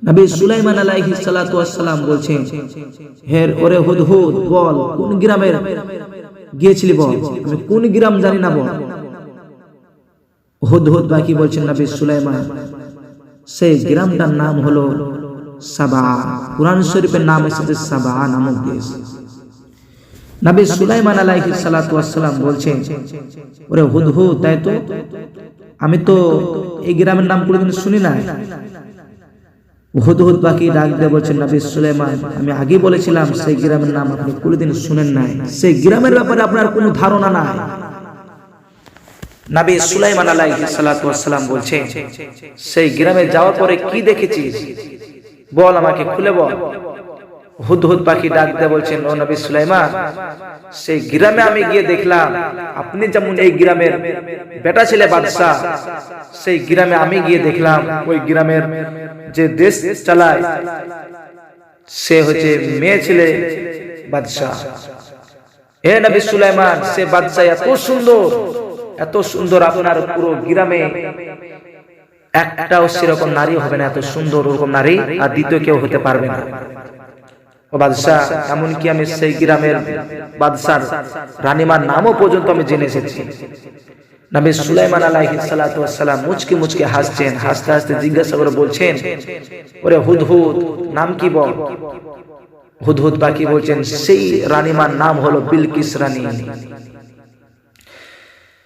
নবী সুলাইমান আলাইহিস সালাতু ওয়াস সালাম বলছেন, হে ওরে হুদহুদ, বল কোন গ্রামের গিয়েছিলি বল, আমি কোন গ্রাম জানি না বল। হুদহুদ বাকি বলছেন নবী সুলাইমান, সেই গ্রামটার নাম হলো সাবা। কুরআন শরীফের নাম এসেছে সাবা নামক দেশ। নবী সুলাইমান আলাইহিস সালাতু ওয়াস সালাম বলছেন, ওরে হুদহুদ, তাই তো, আমি তো এই গ্রামের নাম কোনোদিন শুনি না। হুদহুদ পাখি ডাক দিয়ে বলছেন, নবী সুলাইমান, আমি আগেই বলেছিলাম সেই গ্রামের নাম আপনি কোনোদিন শুনেন নাই, সেই গ্রামের ব্যাপারে আপনার কোনো ধারণা নাই। নবী সুলাইমান আলাইহিস সালাতু ওয়াস সালাম বলছেন, সেই গ্রামে যাওয়ার পরে কি দেখেছিস বল, আমাকে খুলে বল। হুদহুদ পাখি ডাক দিয়ে বলছেন, ও নবী সুলাইমান, সেই গ্রামে আমি গিয়ে দেখলাম আপনি যেমন এই গ্রামের বেটা ছেলে বাদশা, সেই গ্রামে আমি গিয়ে দেখলাম ওই গ্রামের যে দেশ চালায় সে হচ্ছে মেয়ে ছেলে বাদশা। হে নবী সুলাইমান, সে বাদশা এত সুন্দর, এত সুন্দর, আপনার পুরো গ্রামে একটাও সেরকম নারী হবে না, এত সুন্দর ওরকম নারী আর দ্বিতীয় কেউ হতে পারবে না। ও বাদশা, এমনকি আমি সেই গ্রামের বাদশার রানীমার নামও পর্যন্ত আমি জেনে এসেছি। নবী সুলাইমান আলাইহিস সালাতু ওয়াস সালাম মুচকি মুচকি হাসছেন, হাসতে হাসতে জিজ্ঞাসা করে বলছেন, ওরে হুদহুদ, নাম কি বল। হুদহুদ পাখি বলছেন, সেই রানীমার নাম হলো বিলকিস রানী।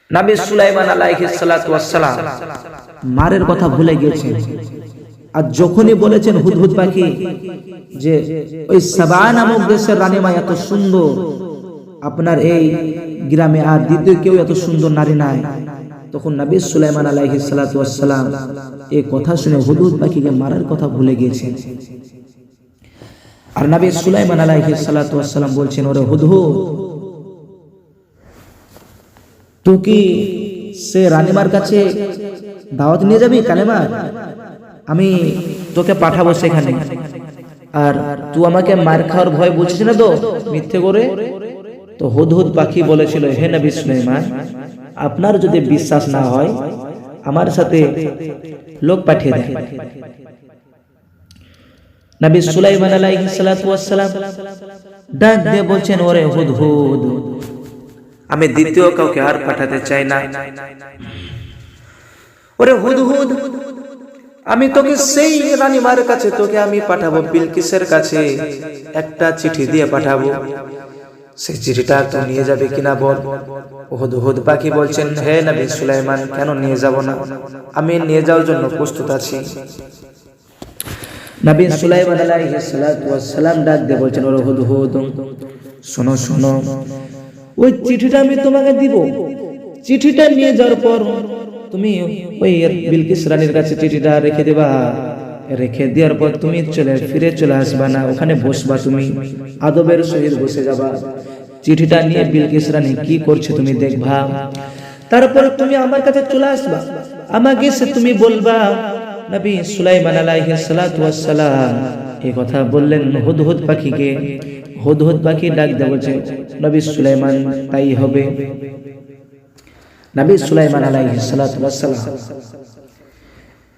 নবী সুলাইমান আলাইহিস সালাতু ওয়াস সালাম মারের কথা ভুলে গিয়েছেন, আর যখনই বলেছেন হুদহুদ পাখি যে ওই সাবা নামক দেশের রানীমা এত সুন্দর, আপনার এই গ্রামে আর দ্বিতীয় কেউ এত সুন্দর নারী নাই, তখন নবী সুলাইমান আলাইহিস সালাতু ওয়াস সালাম এই কথা শুনে হুদহুদ পাখিকে মারার কথা ভুলে গিয়েছেন। আর নবী সুলাইমান আলাইহিস সালাতু ওয়াস সালাম বলছেন, ওরে হুদহুদ, তুই কি সে রানীমার কাছে দাওয়াত নিয়ে যাবি কালেমা? আমি তোকে পাঠাবো সেখানে, আর তুই আমাকে মার খাওয়ার ভয় বলছিস না তো মিথ্যে করে। তো হুদহুদ পাখি বলেছিল, হে নবী সুলাইমান, আপনার যদি বিশ্বাস না হয় আমার সাথে লোক পাঠিয়ে দেন। নবী সুলাইমান আলাইহিস সালাতু ওয়াস সালাম ডাক দিয়ে বলছেন, ওরে হুদহুদ, আমি দ্বিতীয় কাউকে আর পাঠাতে চাই না। ওরে হুদহুদ, আমি তোকে সেই রানীমার কাছে তোকে আমি পাঠাবো, বিলকিসের কাছে একটা চিঠি দিয়ে পাঠাবো, সেই চিঠিটা তো নিয়ে যাবে কিনা বল। হুদহুদ পাখি বলছেন, হে নবী সুলাইমান, কেন নিয়ে যাব না, আমি নিয়ে যাওয়ার জন্য প্রস্তুত আছি। নবী সুলাইমান আলাইহিস সালাতু ওয়াস সালাম ডাক দিয়ে বলছেন, ওরে হুদহুদ, শোনো শোনো, ওই চিঠিটা আমি তোমাকে দিব, চিঠিটা নিয়ে যাওয়ার পর তুমি ওই বিলকিস রানীর কাছে চিঠিটা রেখে দেবা, রেখে দেওয়ার পর তুমি ফিরে চলে আসবা না, ওখানে বসবা, তুমি আদবের সহিত বসে যাবা, চিঠিটা নিয়ে বিলকিস রানী কি করছে তুমি দেখবা, তারপরে তুমি আমার কাছে চলে আসবা, আমাকে সে তুমি বলবা নবী সুলাইমান আলাইহিস সালাতু ওয়াস সালাম এই কথা বললেন হুদহুদ পাখিকে। হুদহুদ পাখি ডাক দিয়ে বলছে, নবী সুলাইমান, তাই হবে। নবী সুলাইমান আলাইহিস সালাতু ওয়াস সালাম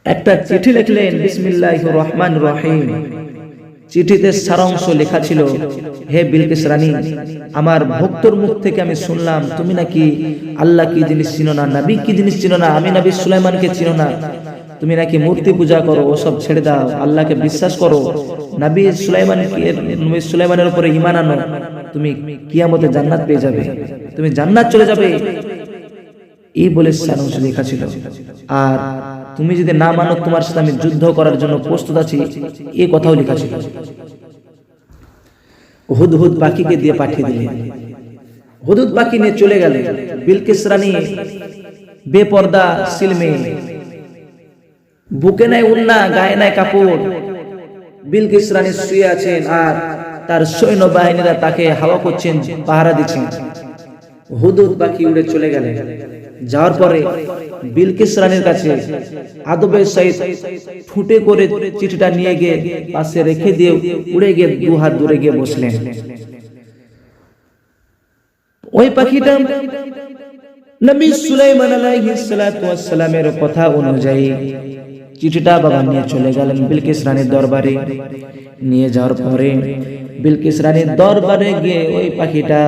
একটা চিঠি লিখলেন, বিসমিল্লাহির রহমানির রহিম। চিঠিতে সারাংশ লেখা ছিল, হে বিলকিস রানী, আমার ভক্তর মুখ থেকে আমি শুনলাম তুমি নাকি আল্লাহ কি জিনিস চিনো না, নবী কি জিনিস চিনো না, আমি নবী সুলাইমানকে চিনো না, তুমি নাকি মূর্তি পূজা করো, ওসব ছেড়ে দাও, আল্লাহকে বিশ্বাস করো, নবী সুলাইমানের উপরে ঈমান আনো, তুমি কিয়ামতে জান্নাত পেয়ে যাবে, তুমি জান্নাত চলে যাবে, এই বলে সারাংশ লেখা ছিল। আর তুমি যদি না মানো তোমার সাথে আমি যুদ্ধ করার জন্য প্রস্তুত আছি, এই কথাও লেখা ছিল। হুদহুদ পাখিকে দিয়ে পাঠিয়ে দিলেন। হুদহুদ পাখি নিয়ে চলে গেলেন। বিলকিস রানী বেপর্দা সিলমে, বুকে নাই উন্না, গায়ে নাই কাপড়, বিলকিস রানী শুয়ে আছেন আর তার সৈন্য বাহিনীরা তাকে হাওয়া করছেন, পাহারা দিচ্ছেন। হুদহুদ পাখি উড়ে চলে গেলেন। যাওয়ার পরে বিলকিস রানীর কাছে আদবের সহিত ঠুটে করে চিঠিটা নিয়ে গিয়ে পাশে রেখে দিয়ে উড়ে গিয়ে দু হাত দূরে গিয়ে বসলেন। ওই পাখিটা নবী সুলাইমান আলাইহিস সালাতু ওয়াস সালামের কথা অনুযায়ী চিঠিটা বাবা নিয়ে চলে গেলেন বিলকিস রানীর দরবারে। নিয়ে যাওয়ার পরে বিলকিস রানীর দরবারে গিয়ে ওই পাখিটা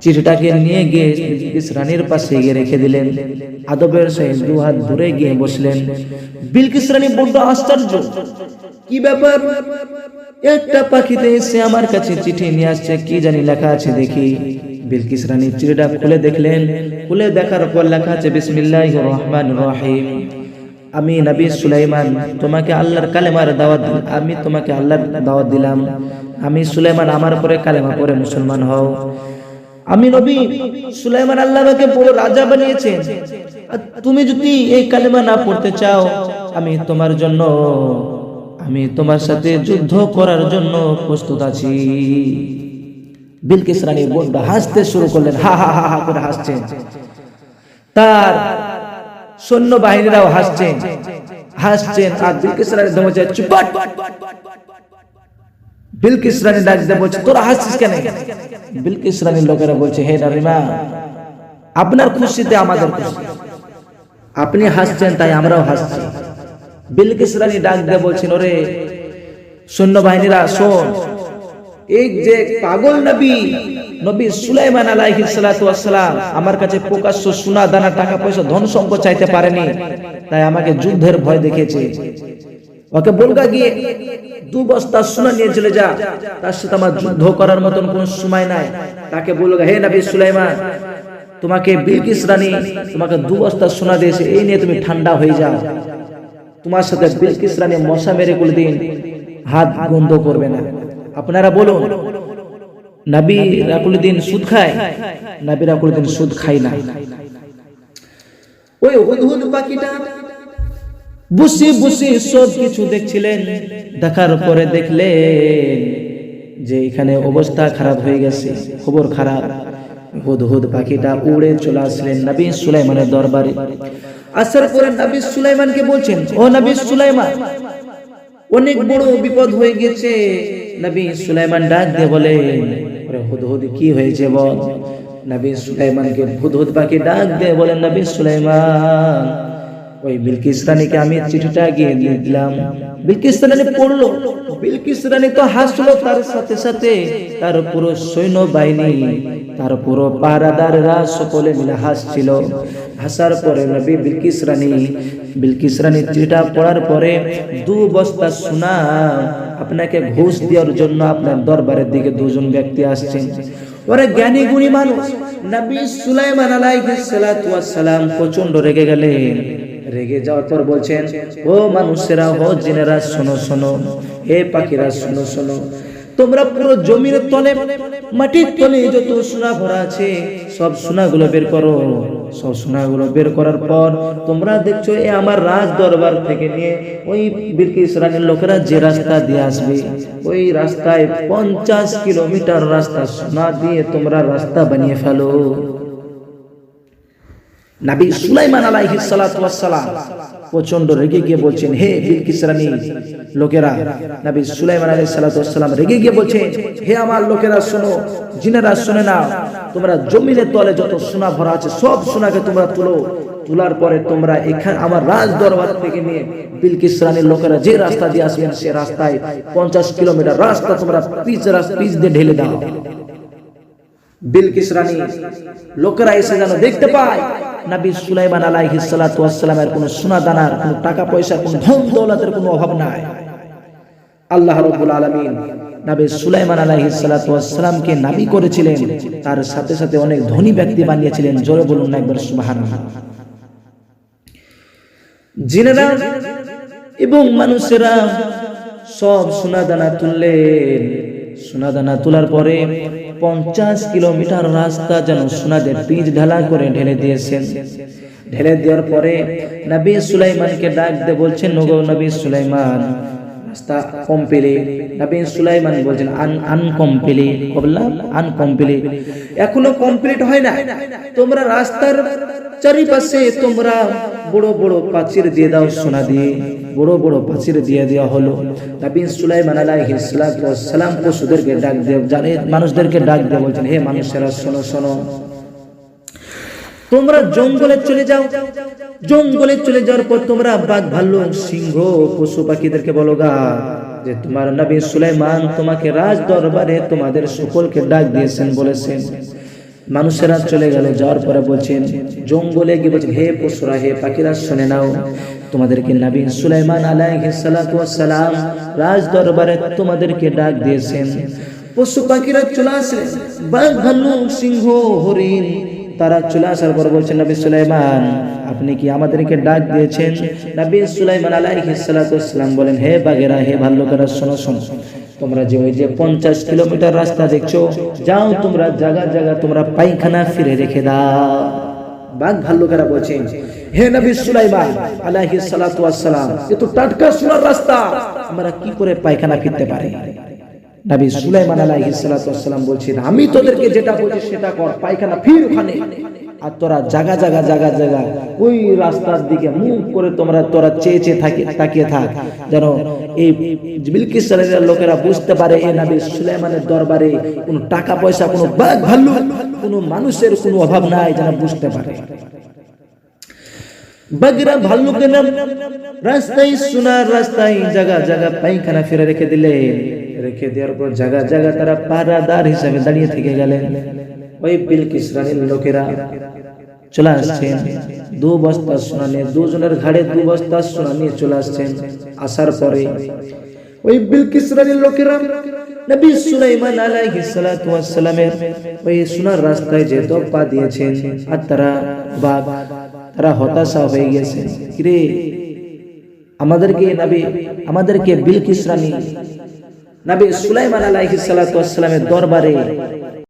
চিঠিটাকে নিয়ে গিয়ে বিলকিস রানীর পাশে গিয়ে রেখে দিলেন। আদবের সহিত দু হাত দূরে গিয়ে বসলেন। বিলকিস রানী বড্ড আশ্চর্য, কি ব্যাপার, একটা পাখিতে এসে আমার কাছে চিঠি নিয়ে আসছে, কি জানি লেখা আছে দেখি। বিলকিস রানী চিঠিটা খুলে দেখলেন। খুলে দেখার পর লেখা আছে বিসমিল্লাহির রহমানির রহিম, আমি নবী সুলাইমান তোমাকে আল্লাহর কালেমার দাওয়াত দিলাম, আমি তোমাকে আল্লাহর দাওয়াত দিলাম, আমি সুলাইমান আমার পরে কালেমা পড়ে মুসলমান হও। আমি নবী সুলাইমান আল্লাহ আমাকে বড় রাজা বানিয়েছেন, আর তুমি যদি এই কালেমা না পড়তে চাও আমি তোমার জন্য, আমি তোমার সাথে যুদ্ধ করার জন্য প্রস্তুত আছি। বিলকিস রানী বড্ড হাসতে শুরু করলেন, হা হা হা হা করে হাসছেন। তার সৈন্য বাহিনীরাও হাসছেন আর বিলকিস রানী দমে যায়, চুপ। বিলকিস রানী ডাক দিয়ে বলছে, তোরা হাসছিস কেন? বিলকিস রানীর লোকেরা বলছে, হে রানীমা, আপনার খুশিতে আমাদের খুশি, আপনি হাসছেন তাই আমরাও হাসছি। বিলকিস রানী ডাক দিয়ে বলছেন, ওরে সৈন্যবাহিনীরা শোন, এই যে পাগল নবী সুলাইমান আলাইহিস সালাতু ওয়াস সালাম আমার কাছে প্রকাশ্য সোনা দানা টাকা পয়সা ধন সম্পদ চাইতে পারেনি, তাই আমাকে যুদ্ধের ভয় দেখিয়েছে। ওকে বলগা গিয়ে 2 বস্তা সোনা নিয়ে চলে যা, তার সাথে আমার যুদ্ধ করার মতন কোনো সময় নাই। তাকে বলগা, হে নবী সুলাইমান, তোমাকে বিলকিস রানী তোমাকে 2 বস্তা সোনা দিয়েছে, এই নিয়ে তুমি ঠান্ডা হয়ে যাও। তোমার সাথে বিলকিস রানী মশা মেরে কোনদিন হাত বন্ধ করবে না। আপনারা বলুন, নবী রাকুলুদ্দিন সুদ খায়? নবী রাকুলুদ্দিন সুদ খায় না। ওই হুদহুদ পাখিটা বসে বসে সব কিছু দেখছিলেন। দেখার পরে দেখলেন যে এখানে অবস্থা খারাপ হয়ে গেছে, খবর খারাপ। হুদহুদ পাখিটা উড়ে চলে আসলেন নবী সুলাইমানের দরবারে। আসার পরে নবী সুলাইমানকে বলছেন, ও নবী সুলাইমান, অনেক বড় বিপদ হয়ে গেছে। নবী সুলাইমান ডাক দিয়ে বলেন, আরে হুদহুদ কি হয়েছে বল। নবী সুলাইমানকে হুদহুদ পাখি ডাক দিয়ে বলেন, নবী সুলাইমান, ওই বিলকিস রানীকে আমি চিঠিটা গিয়ে দিয়ে দিলাম। বিলকিস রানী পড়লো। বিলকিস রানী তো হাসলো, তার সাথে সাথে তার পুরো সৈন্য বাহিনী, তার পুরো পাহারাদাররা সকলে মিলে হাসছিল। হাসার পরে নবী বিলকিস রানী চিঠিটা পড়ার পরে 2 বস্তা সোনা আপনাকে ঘুষ দেওয়ার জন্য আপনার দরবারের দিকে 2 জন ব্যক্তি আসছেন। ওরা জ্ঞানী গুণী মানুষ। নবী সুলাইমান আলাইহিস সালাতু ওয়াস সালাম প্রচন্ড রেগে গেলেন। রেগে যাওয়ার পর বলছেন, ও মানুষেরা, ও জিনেরা, শোনো শোনো, হে পাখিরা শোনো শোনো, তোমরা পুরো জমির তলে, মাটির তলে যত সোনা ভরা আছে সব সোনাগুলো বের করো। সব সোনাগুলো বের করার পর তোমরা দেখছো এ আমার রাজ দরবার থেকে নিয়ে ওই বিলকিস রানীর লোকেরা যে রাস্তা দিয়ে আসবে, ওই রাস্তায় 50 কিলোমিটার রাস্তা সোনা দিয়ে তোমরা রাস্তা বানিয়ে ফেলো। নবী সুলাইমান আলাইহিস সালাতু ওয়াস সালাম প্রচন্ড রেগে গিয়ে বলছেন, হে বিলকিস রানী লোকেরা, নবী সুলাইমান আলাইহিস সালাতু ওয়াস সালাম রেগে গিয়ে বলছেন, হে আমার লোকেরা শোনো, জিনেরা শুনে নাও, তোমরা জমিনের তলে যত সোনা ভরা আছে সব সোনাকে তোমরা তুলো। তোলার পরে তোমরা এখানে আমার রাজ দরবার থেকে নিয়ে বিলকিস রানীর লোকেরা যে রাস্তা দিয়ে আসবেন সে রাস্তায় 50 কিলোমিটার রাস্তা তোমরা পিচ দিয়ে ঢেলে দাও। বিলকিস রানী লোকেরা এসে যেন দেখতে পায় নবী সুলাইমান আলাইহিস সালাতু ওয়াস সালামের কোনো সোনা দানার, কোনো টাকা পয়সার, কোনো ধন দৌলতের কোনো অভাব নাই। আল্লাহ রাব্বুল আলামিন নবী সুলাইমান আলাইহিস সালাতু ওয়াস সালামকে নবী করেছিলেন, তার সাথে সাথে অনেক ধনী ব্যক্তি বানিয়েছিলেন। জোরে বলুন না একবার সুবহানাল্লাহ। জিনেরা এবং মানুষেরা সব সোনা দানা তুললেন। সোনা দানা তোলার পরে 50 কিলোমিটার রাস্তা যেন সোনাদের পিচ ঢালা করে ঢেলে দিয়েছেন। ঢেলে দেওয়ার পরে নবী সুলাইমানকে ডাক দিয়ে বলছেন, ওগো নবী সুলাইমান, রাস্তা কমপ্লিট। নবী সুলাইমান বলছেন, আনকমপ্লিট। বললাম আনকমপ্লিট, এখনো কমপ্লিট হয় না। তোমরা রাস্তার চারিপাশে তোমরা বড় বড় প্রাচীর দিয়ে দাও, সোনা দিয়ে বড় বড় প্রাচীর দিয়ে দেওয়া হলো। নবী সুলাইমান আলাইহিস সালাতু ওয়াস সালাম পশুদেরকে ডাক দিয়ে, জানে মানুষদেরকে ডাক দিয়ে বলছেন, হে মানুষেরা শোনো শোনো, তোমরা জঙ্গলে চলে যাও, জঙ্গলে চলে যাওয়ার পর তোমরা বাঘ ভাল্লুক সিংহ পশু পাখিদেরকে বলো গা যে তোমার নবী সুলাইমান তোমাকে রাজ দরবারে তোমাদের সকলকে ডাক দিয়েছেন বলেছেন। মানুষেরা চলে গেল, যাওয়ার পরে বলছেন জঙ্গলে গিয়ে বলছেন হে পশুরা হে পাখিরা শুনে নাও, তোমাদেরকে নবী সুলাইমান আলাইহিস সালাতু ওয়াস সালাম রাজ দরবারে তোমাদেরকে ডাক দিয়েছেন। পশু পাখিরা চলে আসে, বাঘ ভাল্লুক সিংহ হরিণ তারা চলে আসার পর বলছেন নবী সুলাইমান আপনি কি আমাদেরকে ডাক দিয়েছেন? নবী সুলাইমান আলাইহিস সালাতু ওয়াস সালাম বলেন হে বাঘেরা হে ভাল্লুকেরা শোনো শোনো, তোমরা যে ওই যে 50 কিলোমিটার রাস্তা দেখছো, যাও তোমরা জায়গা জায়গা তোমরা পায়খানা ফিরে রেখে দাও। বাঘ ভাল্লুকেরা বলছেন হে নবী সুলাইমান আলাইহিস সালাতু ওয়াস সালাম এ তো টাটকা সোনার রাস্তা, আমরা কি করে পায়খানা ফিরতে পারি? নবী সুলাইমান আলাইহিস সালাতু ওয়াস সালাম বলছেন আমি তোদেরকে যেটা বলছি সেটা কর, পায়খানা ফির ওখানে, আর তোরা জায়গা জায়গা জায়গা জায়গা ওই রাস্তার দিকে মুখ করে তোরা চেয়ে চেয়ে তাকিয়ে থাক, যেন এই বিলকিস রানীর লোকেরা বুঝতে পারে এই নবী সুলাইমানের দরবারে কোনো টাকা পয়সা কোনো বাঘ ভাল্লুক কোনো মানুষের কোনো অভাব নাই, যেন বুঝতে পারে। বাঘরা ভাল্লুকের নাম রাস্তায় সোনার রাস্তায় জায়গা জায়গা পায়খানা ফিরে রেখে দিলেন। রেখে দেওয়ার পর জায়গা জায়গা তারা পাহারাদার হিসাবে দাঁড়িয়ে থেকে গেলেন। ওই বিলকিস রানীর লোকেরা চলে আসছেন, 2 বস্তা সোনা নিয়ে, দুজনের ঘাড়ে 2 বস্তা সোনা নিয়ে চলে আসছেন। আসার পরে ওই বিলকিস রানীর লোকেরা নবী সুলাইমান আলাইহিস সালাতু ওয়াস সালামের ওই সোনার রাস্তায় যে পা দিয়েছেন, আর তারা হতাশা হয়ে গেছে, কিরে আমাদেরকে বিলকিস রানী নবী সুলাইমান আলাইহিস সালাতু ওয়াস সালামের দরবারে